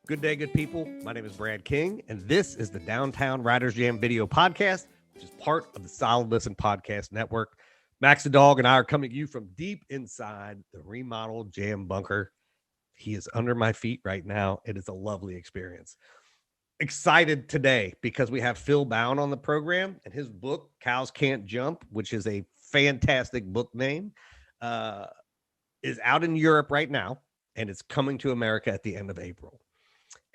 Good day, good people. My name is Brad King, and this is the Downtown Riders Jam video podcast, which is part of the Solid Listen Podcast Network. Max the Dog and I are coming to you from deep inside the remodeled Jam bunker. He is under my feet right now. It is a lovely experience. Excited today because we have Phil Bowne on the program, and his book, Cows Can't Jump, which is a fantastic book name, is out in Europe right now, and it's coming to America at the end of April.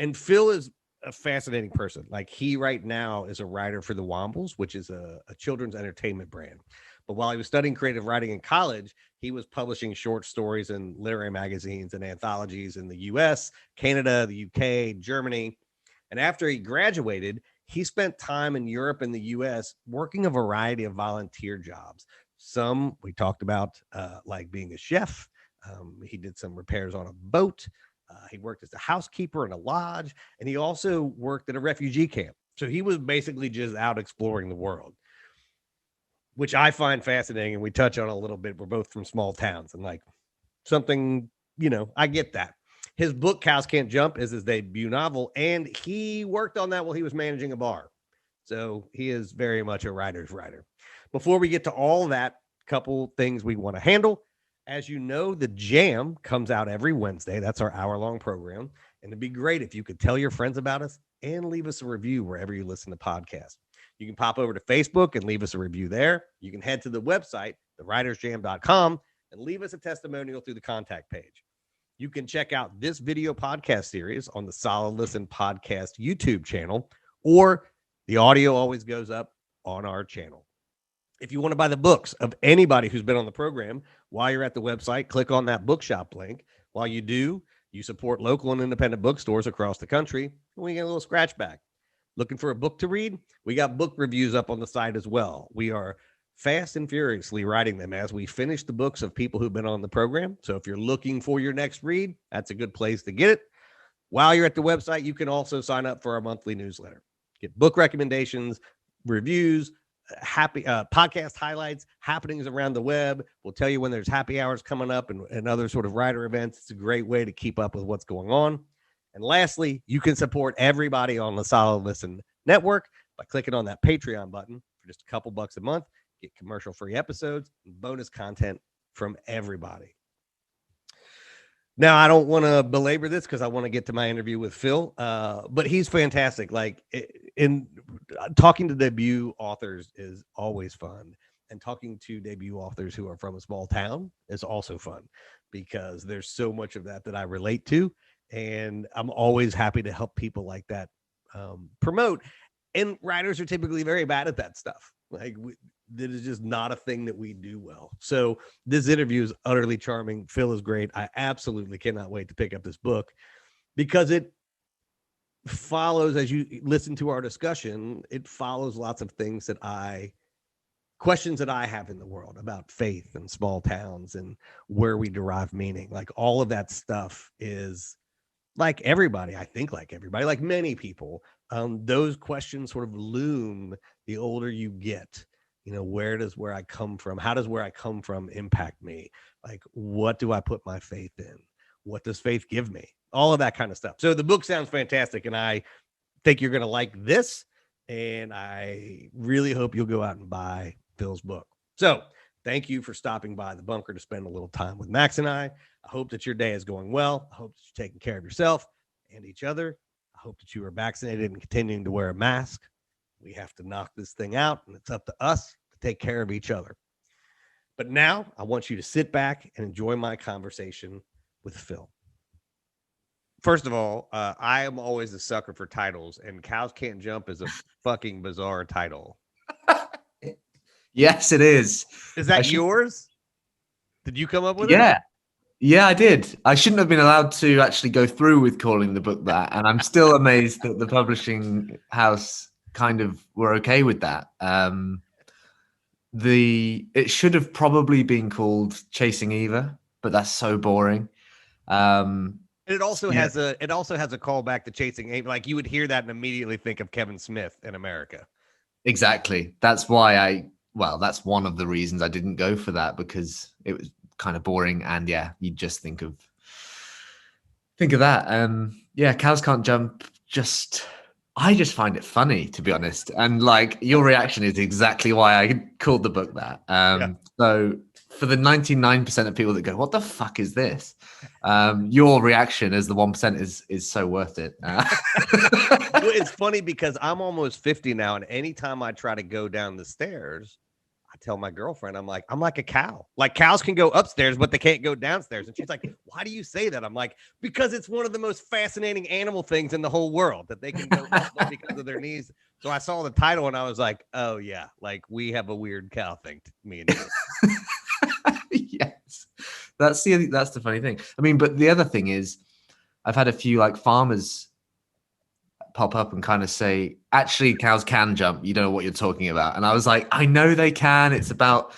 And Phil is a fascinating person. Like, he right now is a writer for the Wombles, which is a children's entertainment brand. But while he was studying creative writing in college, he was publishing short stories in literary magazines and anthologies in the US, Canada, the UK, Germany. And after he graduated, he spent time in Europe and the US working a variety of volunteer jobs. Some we talked about, like being a chef. He did some repairs on a boat. He worked as a housekeeper in a lodge, and he also worked at a refugee camp. So he was basically just out exploring the world, which I find fascinating. And we touch on a little bit. We're both from small towns, and like something, I get that. His book, Cows Can't Jump, is his debut novel, and he worked on that while he was managing a bar. So he is very much a writer's writer. Before we get to all that, couple things we want to handle. As you know, the Jam comes out every Wednesday. That's our hour-long program. And it'd be great if you could tell your friends about us and leave us a review wherever you listen to podcasts. You can pop over to Facebook and leave us a review there. You can head to the website, thewritersjam.com, and leave us a testimonial through the contact page. You can check out this video podcast series on the Solid Listen Podcast YouTube channel, or the audio always goes up on our channel. If you want to buy the books of anybody who's been on the program, while you're at the website, click on that bookshop link. While you do, you support local and independent bookstores across the country, and we get a little scratch back. Looking for a book to read? We got book reviews up on the site as well. We are fast and furiously writing them as we finish the books of people who've been on the program. So if you're looking for your next read, that's a good place to get it. While you're at the website, you can also sign up for our monthly newsletter. Get book recommendations, reviews, happy podcast highlights, happenings around the web. We'll tell you when there's happy hours coming up and other sort of writer events. It's a great way to keep up with what's going on. And lastly, you can support everybody on the Solid Listen Network by clicking on that Patreon button for just a couple bucks a month. Get commercial-free episodes and bonus content from everybody. Now, I don't want to belabor this because I want to get to my interview with Phil, but he's fantastic. Like, in talking to debut authors is always fun, and talking to debut authors who are from a small town is also fun because there's so much of that I relate to, and I'm always happy to help people like that promote. And writers are typically very bad at that stuff. Like, that is just not a thing that we do well. So this interview is utterly charming. Phil is great. I absolutely cannot wait to pick up this book because it follows, as you listen to our discussion, it follows lots of things questions that I have in the world about faith and small towns and where we derive meaning. Like, all of that stuff is like everybody, like many people, those questions sort of loom the older you get. Where I come from? How does where I come from impact me? Like, what do I put my faith in? What does faith give me? All of that kind of stuff. So the book sounds fantastic, and I think you're going to like this, and I really hope you'll go out and buy Phil's book. So thank you for stopping by the bunker to spend a little time with Max and I. I hope that your day is going well. I hope that you're taking care of yourself and each other. I hope that you are vaccinated and continuing to wear a mask. We have to knock this thing out, and it's up to us to take care of each other. But now I want you to sit back and enjoy my conversation with Phil. First of all, I am always a sucker for titles, and Cows Can't Jump is a fucking bizarre title. Yes, it is. Is that yours? Did you come up with it? Yeah, I did. I shouldn't have been allowed to actually go through with calling the book that, and I'm still amazed that the publishing house kind of were okay with that. It should have probably been called Chasing Eva, but that's so boring. It also has a callback to Chasing Ava. Like, you would hear that and immediately think of Kevin Smith in America. Exactly. That's why that's one of the reasons I didn't go for that, because it was kind of boring. And yeah, you just think of that. Yeah, cows can't jump. I just find it funny, to be honest. And like your reaction is exactly why I called the book that. Yeah. So for the 99% of people that go, "What the fuck is this?" Your reaction as the 1% is so worth it. Well, it's funny because I'm almost 50 now, and anytime I try to go down the stairs, I tell my girlfriend, I'm like a cow. Like cows can go upstairs, but they can't go downstairs. And she's like, why do you say that? I'm like, because it's one of the most fascinating animal things in the whole world that they can go up because of their knees. So I saw the title and I was like, oh yeah, like we have a weird cow thing, me and you. Yes, that's the funny thing. I mean, but the other thing is, I've had a few like farmers pop up and kind of say, actually, cows can jump. You don't know what you're talking about. And I was like, I know they can. It's about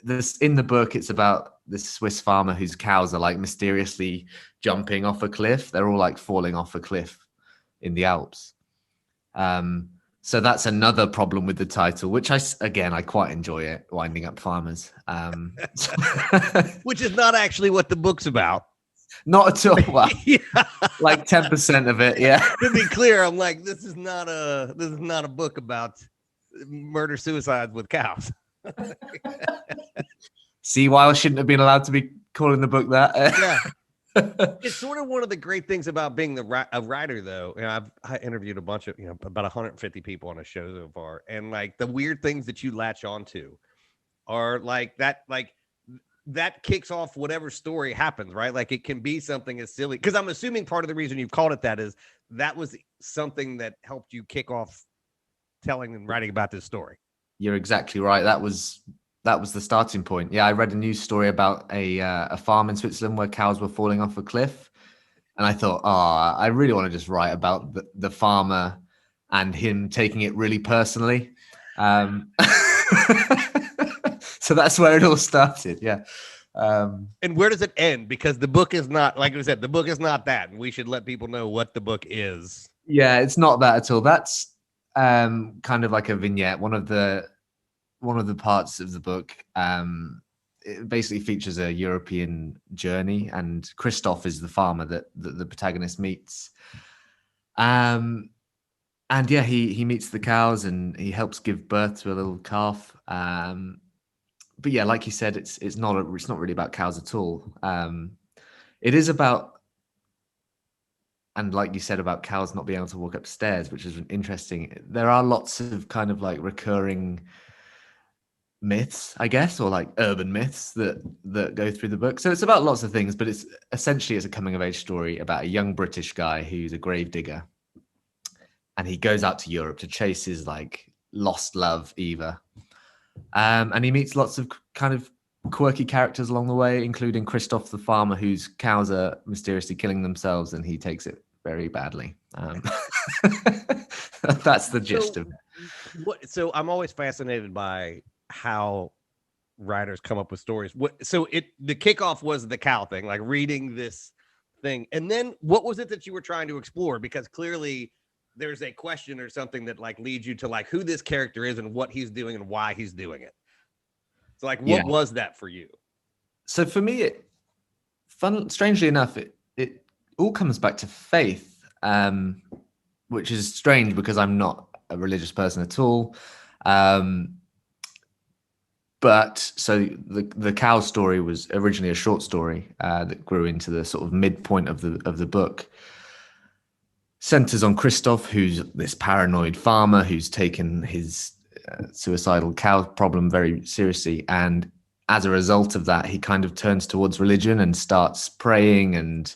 this in the book. It's about this Swiss farmer whose cows are like mysteriously jumping off a cliff. They're all like falling off a cliff in the Alps. So that's another problem with the title, which I quite enjoy it, winding up farmers. Which is not actually what the book's about. Not at all. Well, yeah. Like 10% of it. Yeah. To be clear, I'm like, this is not a book about murder suicides with cows. See why I shouldn't have been allowed to be calling the book that. Yeah. It's sort of one of the great things about being a writer, though. You know, I interviewed a bunch of, about 150 people on a show so far. And like the weird things that you latch onto are like that kicks off whatever story happens, right? Like it can be something as silly, because I'm assuming part of the reason you've called it that is that was something that helped you kick off telling and writing about this story. You're exactly right. That was the starting point. Yeah, I read a news story about a farm in Switzerland where cows were falling off a cliff, and I thought, I really want to just write about the farmer and him taking it really personally. So that's where it all started. Yeah. And where does it end? Because the book is not, like I said, the book is not that, and we should let people know what the book is. Yeah, it's not that at all. That's kind of like a vignette. One of the parts of the book, it basically features a European journey, and Christoph is the farmer that the protagonist meets. And yeah, he meets the cows and he helps give birth to a little calf. But yeah, like you said, it's not really about cows at all. It is about, and like you said about cows not being able to walk upstairs, which is interesting. There are lots of kind of like recurring myths, I guess, or like urban myths that go through the book. So it's about lots of things, but it's a coming of age story about a young British guy who's a grave digger, and he goes out to Europe to chase his like lost love, Eva. And he meets lots of kind of quirky characters along the way, including Christoph the farmer, whose cows are mysteriously killing themselves, and he takes it very badly. That's the gist of it. So I'm always fascinated by how writers come up with stories. The kickoff was the cow thing, like reading this thing. And then what was it that you were trying to explore? Because clearly there's a question or something that like leads you to like who this character is and what he's doing and why he's doing it. So like, what was that for you? So for me, strangely enough, it all comes back to faith, which is strange because I'm not a religious person at all. But so the cow story was originally a short story that grew into the sort of midpoint of the book. Centers on Christoph, who's this paranoid farmer who's taken his suicidal cow problem very seriously, and as a result of that, he kind of turns towards religion and starts praying and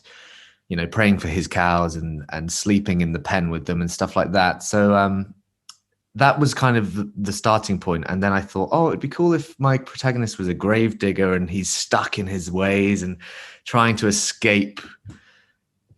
praying for his cows and sleeping in the pen with them and stuff like that. So that was kind of the starting point. And then I thought, it'd be cool if my protagonist was a grave digger and he's stuck in his ways and trying to escape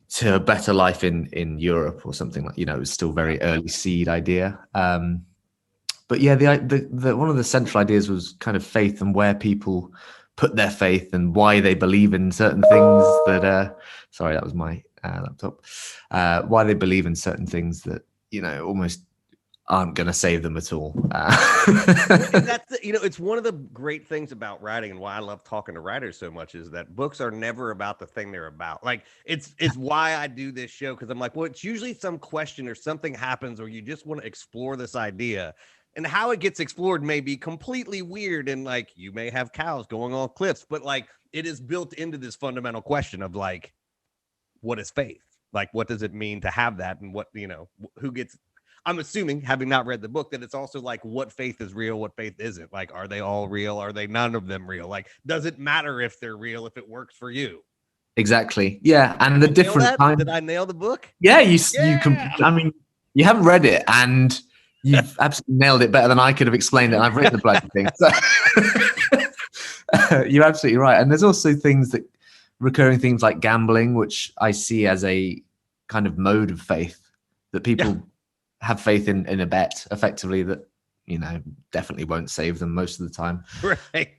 to a better life in Europe or something like, it was still very early seed idea. But yeah, the one of the central ideas was kind of faith and where people put their faith and why they believe in certain things that, sorry, that was my laptop, why they believe in certain things that, almost aren't going to save them at all. And that's it's one of the great things about writing, and why I love talking to writers so much, is that books are never about the thing they're about. Like it's why I do this show, because I'm like, well, it's usually some question or something happens, or you just want to explore this idea, and how it gets explored may be completely weird, and like you may have cows going on cliffs, but like it is built into this fundamental question of like, what is faith? Like, what does it mean to have that, and what who gets. I'm assuming, having not read the book, that it's also like what faith is real, what faith isn't. Like, are they all real? Are they none of them real? Like, does it matter if they're real, if it works for you? Exactly. Yeah. And the different kind. Did I nail the book? Yeah, you can. I mean, you haven't read it, and you've absolutely nailed it better than I could have explained it. And I've written the bloody thing. So you're absolutely right. And there's also recurring themes like gambling, which I see as a kind of mode of faith that people have faith in a bet, effectively, that definitely won't save them most of the time. Right.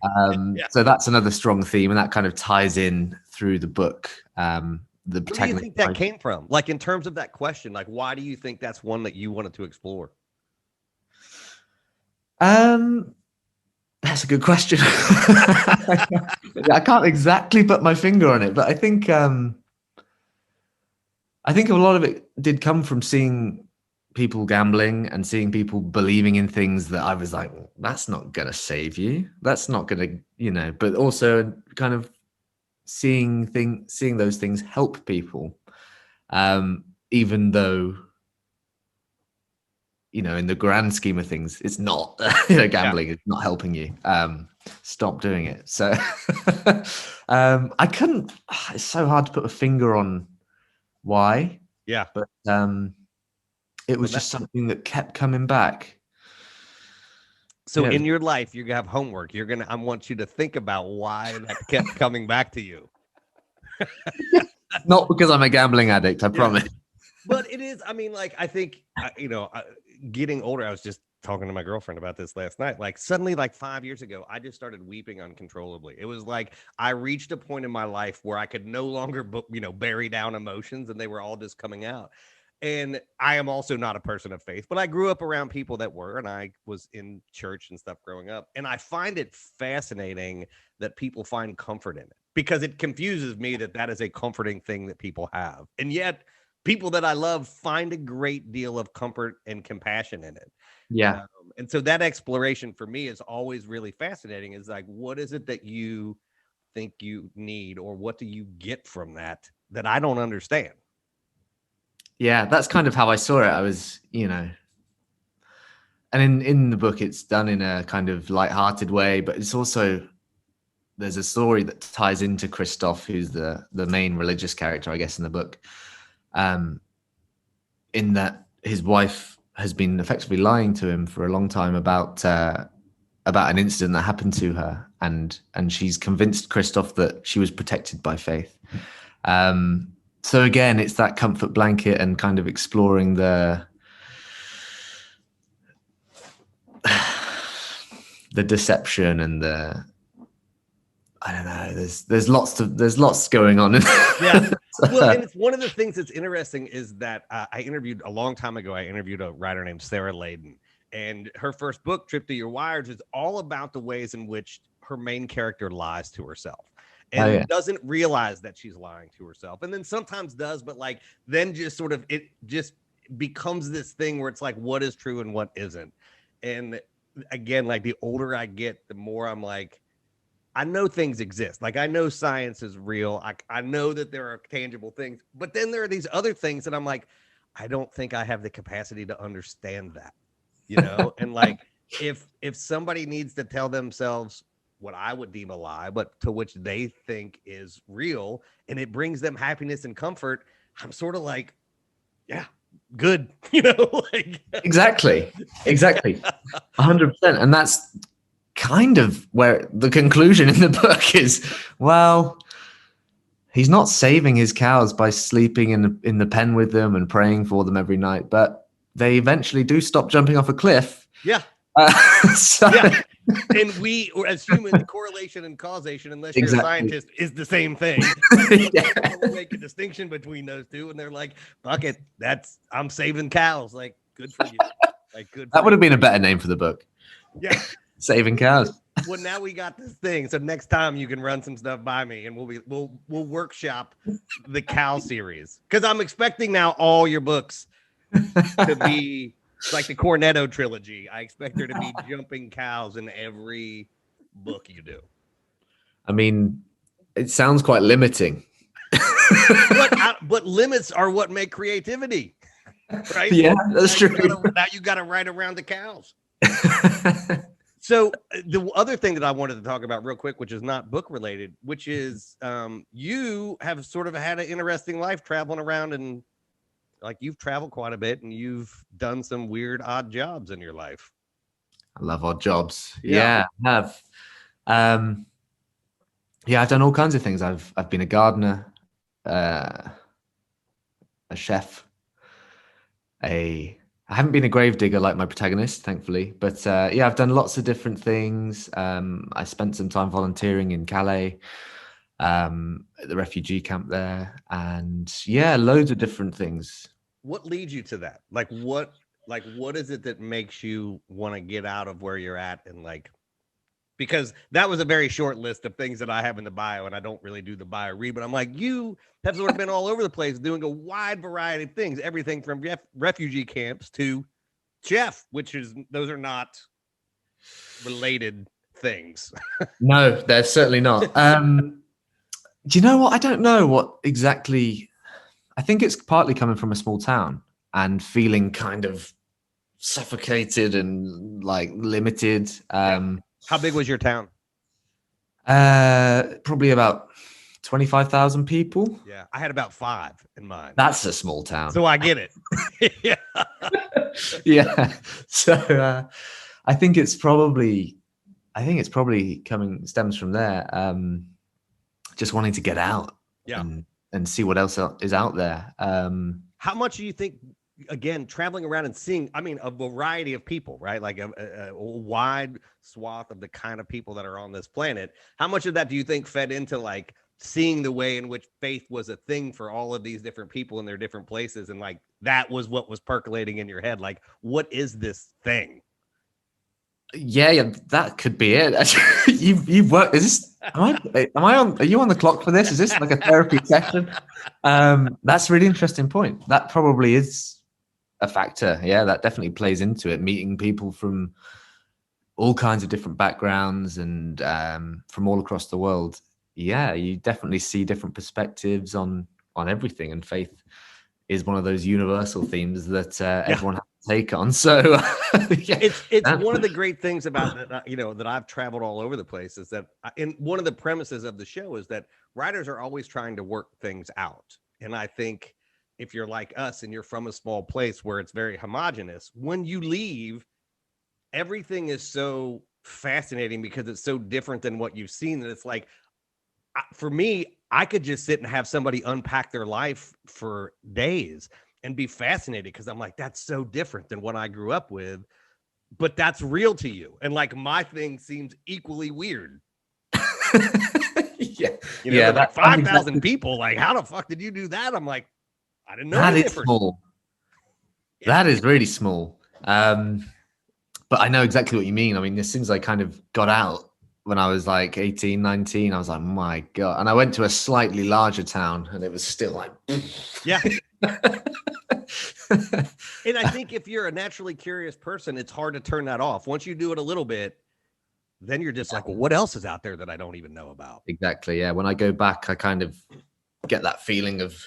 So that's another strong theme, and that kind of ties in through the book. Where do you think that came from? Like, in terms of that question, like, why do you think that's one that you wanted to explore? That's a good question. I can't exactly put my finger on it, but I think a lot of it did come from seeing people gambling and seeing people believing in things that I was like, well, that's not going to save you. That's not going to, but also kind of seeing those things help people, even though, in the grand scheme of things, it's not, gambling is not helping you. Stop doing it. So it's so hard to put a finger on why. Yeah. But it was just something that kept coming back. So in your life, you're gonna have homework. I want you to think about why that kept coming back to you. Not because I'm a gambling addict, I promise. But it is. I mean, like, I think getting older. I was just talking to my girlfriend about this last night. Like, suddenly, like 5 years ago, I just started weeping uncontrollably. It was like I reached a point in my life where I could no longer, bury down emotions, and they were all just coming out. And I am also not a person of faith, but I grew up around people that were, and I was in church and stuff growing up. And I find it fascinating that people find comfort in it, because it confuses me that is a comforting thing that people have. And yet people that I love find a great deal of comfort and compassion in it. Yeah. And so that exploration for me is always really fascinating, is like, what is it that you think you need, or what do you get from that I don't understand? Yeah, that's kind of how I saw it. I was, and in the book, it's done in a kind of lighthearted way, but it's also, there's a story that ties into Christoph, who's the main religious character, I guess, in the book, in that his wife has been effectively lying to him for a long time about an incident that happened to her, and she's convinced Christoph that she was protected by faith. So again, it's that comfort blanket and kind of exploring the deception and I don't know. There's lots going on. Yeah. Well, and it's one of the things that's interesting is that I interviewed a long time ago. I interviewed a writer named Sarah Layden, and her first book, Trip to Your Wires, is all about the ways in which her main character lies to herself. And doesn't realize that she's lying to herself, and then sometimes does, but like then just sort of it just becomes this thing where it's like, what is true and what isn't. And again, like the older I get, the more I'm like, I know things exist. Like, I know science is real. I know that there are tangible things, but then there are these other things that I'm like, I don't think I have the capacity to understand that, and like if somebody needs to tell themselves what I would deem a lie, but to which they think is real, and it brings them happiness and comfort, I'm sort of like, yeah, good, like exactly 100%. And that's kind of where the conclusion in the book is, well, he's not saving his cows by sleeping in the pen with them and praying for them every night, but they eventually do stop jumping off a cliff. Yeah. And we, or as humans, correlation and causation, unless you're a scientist, is the same thing. People make a distinction between those two, and they're like, "Fuck it, I'm saving cows." Like, good for you. Like, good. That would have been a better name for the book. Yeah. Saving cows. Well, now we got this thing. So next time you can run some stuff by me, and we'll workshop the cow series, because I'm expecting now all your books to be like the Cornetto trilogy. I expect there to be jumping cows in every book you do. I mean, it sounds quite limiting. But limits are what make creativity, right? Yeah, that's true. Now you got to write around the cows. So the other thing that I wanted to talk about real quick, which is not book related, which is you have sort of had an interesting life traveling around, and like you've traveled quite a bit and you've done some weird, odd jobs in your life. I love odd jobs. Yeah, I have. Yeah, I've done all kinds of things. I've been a gardener, a chef, I haven't been a grave digger like my protagonist, thankfully, but yeah, I've done lots of different things. I spent some time volunteering in Calais, at the refugee camp there, and yeah, loads of different things. What leads you to that? Like what is it that makes you want to get out of where you're at, and like, because that was a very short list of things that I have in the bio, and I don't really do the bio read, but I'm like, you have sort of been all over the place doing a wide variety of things, everything from refugee camps to chef, those are not related things. No, they're certainly not. Do you know what? I don't know what exactly. I think it's partly coming from a small town and feeling kind of suffocated and like limited. How big was your town? Probably about 25,000 people. Yeah, I had about 5 in mine. That's a small town. So I get it. Yeah. Yeah. So I think it's probably stems from there. Just wanting to get out, yeah, and see what else is out there. How much do you think, again, traveling around and seeing, I mean, a variety of people, right? Like a wide swath of the kind of people that are on this planet. How much of that do you think fed into like seeing the way in which faith was a thing for all of these different people in their different places? And like, that was what was percolating in your head. Like, what is this thing? Yeah, that could be it. You've worked. Is this? Am I on? Are you on the clock for this? Is this like a therapy session? That's a really interesting point. That probably is a factor. Yeah, that definitely plays into it. Meeting people from all kinds of different backgrounds and from all across the world. Yeah, you definitely see different perspectives on everything, and faith is one of those universal themes that everyone has to take on. So yeah. It's one of the great things about that, that I've traveled all over the place, is that in one of the premises of the show is that writers are always trying to work things out. And I think if you're like us and you're from a small place where it's very homogenous, when you leave, everything is so fascinating because it's so different than what you've seen, that it's like, for me, I could just sit and have somebody unpack their life for days and be fascinated, because I'm like, that's so different than what I grew up with, but that's real to you. And like, my thing seems equally weird. Yeah. Like 5,000 people, like, how the fuck did you do that? I'm like, I didn't know. That is small. Yeah. That is really small. But I know exactly what you mean. I mean, as soon as I kind of got out, when I was like 18, 19, I was like, my God. And I went to a slightly larger town and it was still like, yeah. And I think if you're a naturally curious person, it's hard to turn that off. Once you do it a little bit, then you're just like, well, what else is out there that I don't even know about? Exactly. Yeah. When I go back, I kind of get that feeling of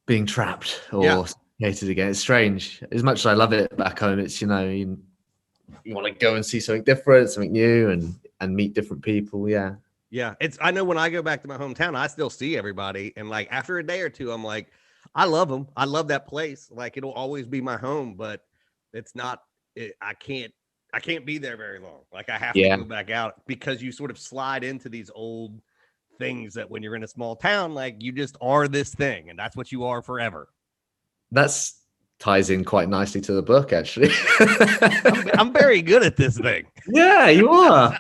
being trapped or suffocated again. It's strange. As much as I love it back home, it's, you want to go and see something different, something new, and meet different people. Yeah. I know when I go back to my hometown, I still see everybody, and like after a day or two, I'm like, I love them. I love that place. Like, it'll always be my home, but it's not. I can't be there very long. Like, I have to go back out, because you sort of slide into these old things that when you're in a small town, like, you just are this thing, and that's what you are forever. That's ties in quite nicely to the book, actually. I'm very good at this thing. Yeah, you are.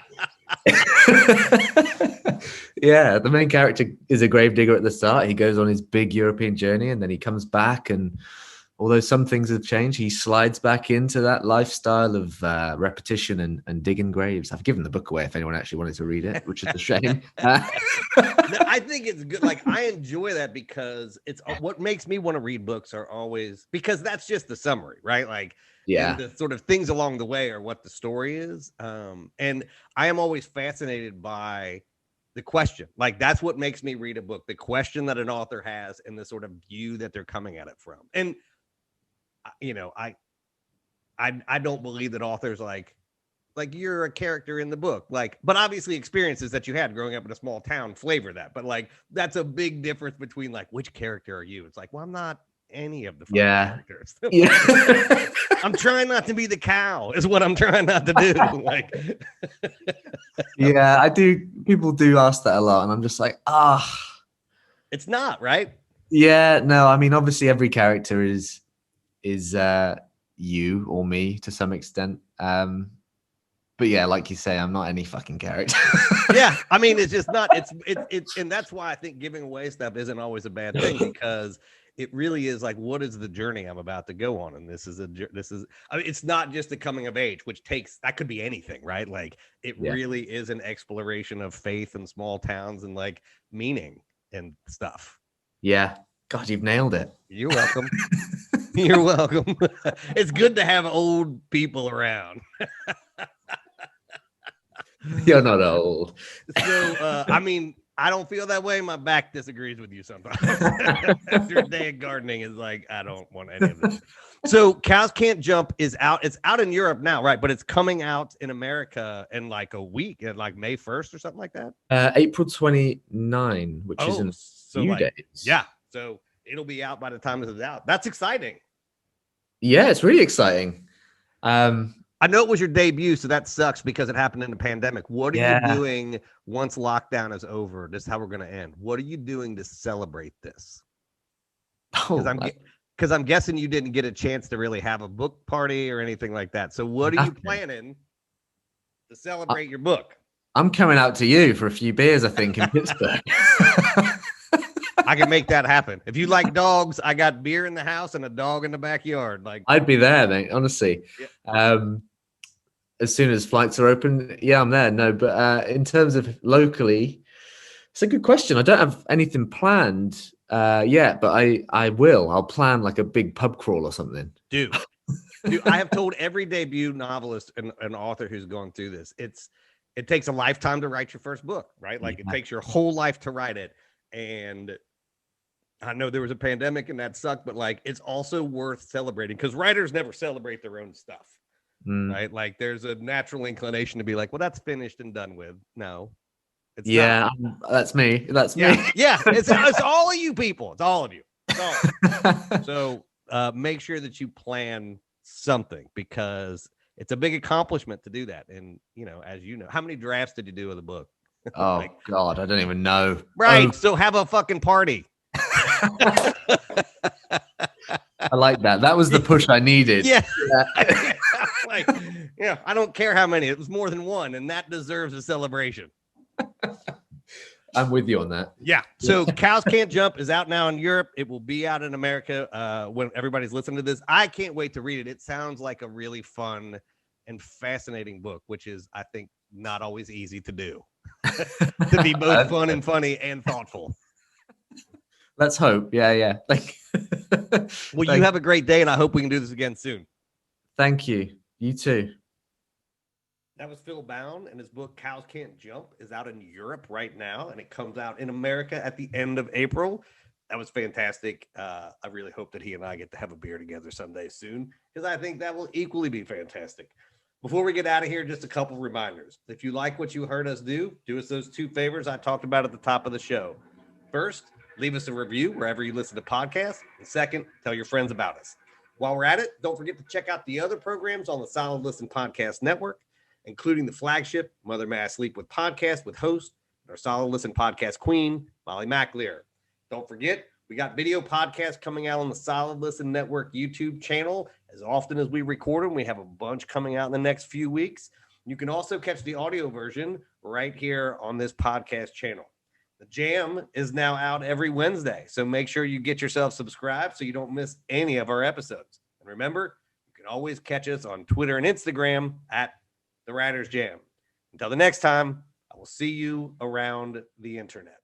Yeah, the main character is a gravedigger at the start. He goes on his big European journey, and then he comes back and although some things have changed, he slides back into that lifestyle of repetition and digging graves. I've given the book away if anyone actually wanted to read it, which is a shame. No, I think it's good. Like, I enjoy that because it's what makes me want to read books are always, because that's just the summary, right? Like, and the sort of things along the way are what the story is. And I am always fascinated by the question. Like, that's what makes me read a book, the question that an author has and the sort of view that they're coming at it from. And you know, I don't believe that authors like you're a character in the book, like, but obviously experiences that you had growing up in a small town flavor that. But like, that's a big difference between like, which character are you? It's like, well, I'm not any of the characters. Yeah. I'm trying not to be the cow is what I'm trying not to do. Like, yeah, I do. People do ask that a lot, and I'm just like, it's not right. Yeah, no, I mean, obviously every character is you or me to some extent. But yeah, like you say, I'm not any fucking character. Yeah, I mean, it's just not. It's, and that's why I think giving away stuff isn't always a bad thing, because it really is like, what is the journey I'm about to go on? And this is, I mean, it's not just the coming of age, which that could be anything, right? Like, it really is an exploration of faith in small towns and like meaning and stuff. Yeah. God, you've nailed it. You're welcome. You're welcome. It's good to have old people around. You're not old. So, I mean, I don't feel that way. My back disagrees with you sometimes. After a day of gardening is like, I don't want any of this. So Cows Can't Jump is out. It's out in Europe now, right? But it's coming out in America in like a week, at like May 1st or something like that. April 29, which is in a few days. Yeah. So it'll be out by the time this is out. That's exciting. Yeah, it's really exciting. I know it was your debut, so that sucks because it happened in the pandemic. What are you doing once lockdown is over? This is how we're going to end. What are you doing to celebrate this? Because I'm guessing you didn't get a chance to really have a book party or anything like that. So what are you planning to celebrate your book? I'm coming out to you for a few beers, I think, in Pittsburgh. I can make that happen. If you like dogs, I got beer in the house and a dog in the backyard. Like, I'd be there, mate, honestly. Yeah. As soon as flights are open, yeah, I'm there. No, but in terms of locally, it's a good question. I don't have anything planned yet, but I will. I'll plan like a big pub crawl or something. Dude, I have told every debut novelist and author who's gone through this, it takes a lifetime to write your first book, right? Like, it takes your whole life to write it. And I know there was a pandemic and that sucked, but like, it's also worth celebrating because writers never celebrate their own stuff. Right? Like, there's a natural inclination to be like, well, that's finished and done with. No, it's not. That's me. That's me. Yeah, it's all of you people. It's all of you. So make sure that you plan something, because it's a big accomplishment to do that. And, you know, as you know, how many drafts did you do of the book? Oh, God, I don't even know. Right. So have a fucking party. I like that. That was the push I needed. Yeah. Like, yeah, I don't care how many. It was more than one, and that deserves a celebration. I'm with you on that. Yeah. So Cows Can't Jump is out now in Europe. It will be out in America when everybody's listening to this. I can't wait to read it. It sounds like a really fun and fascinating book, which is, I think, not always easy to do. To be both fun and funny and thoughtful. Let's hope. Yeah. Well, you have a great day, and I hope we can do this again soon. Thank you. You too. That was Phil Bowne, and his book Cows Can't Jump is out in Europe right now, and it comes out in America at the end of April. That was fantastic. I really hope that he and I get to have a beer together someday soon, because I think that will equally be fantastic. Before we get out of here, just a couple reminders. If you like what you heard us do us those two favors I talked about at the top of the show. First, leave us a review wherever you listen to podcasts. And second, tell your friends about us. While we're at it, don't forget to check out the other programs on the Solid Listen Podcast Network, including the flagship Mother May I Sleep With podcast with host, our Solid Listen Podcast queen, Molly McLear. Don't forget, we got video podcasts coming out on the Solid Listen Network YouTube channel. As often as we record them, we have a bunch coming out in the next few weeks. You can also catch the audio version right here on this podcast channel. The Jam is now out every Wednesday, so make sure you get yourself subscribed so you don't miss any of our episodes. And remember, you can always catch us on Twitter and Instagram at The Riders Jam. Until the next time, I will see you around the internet.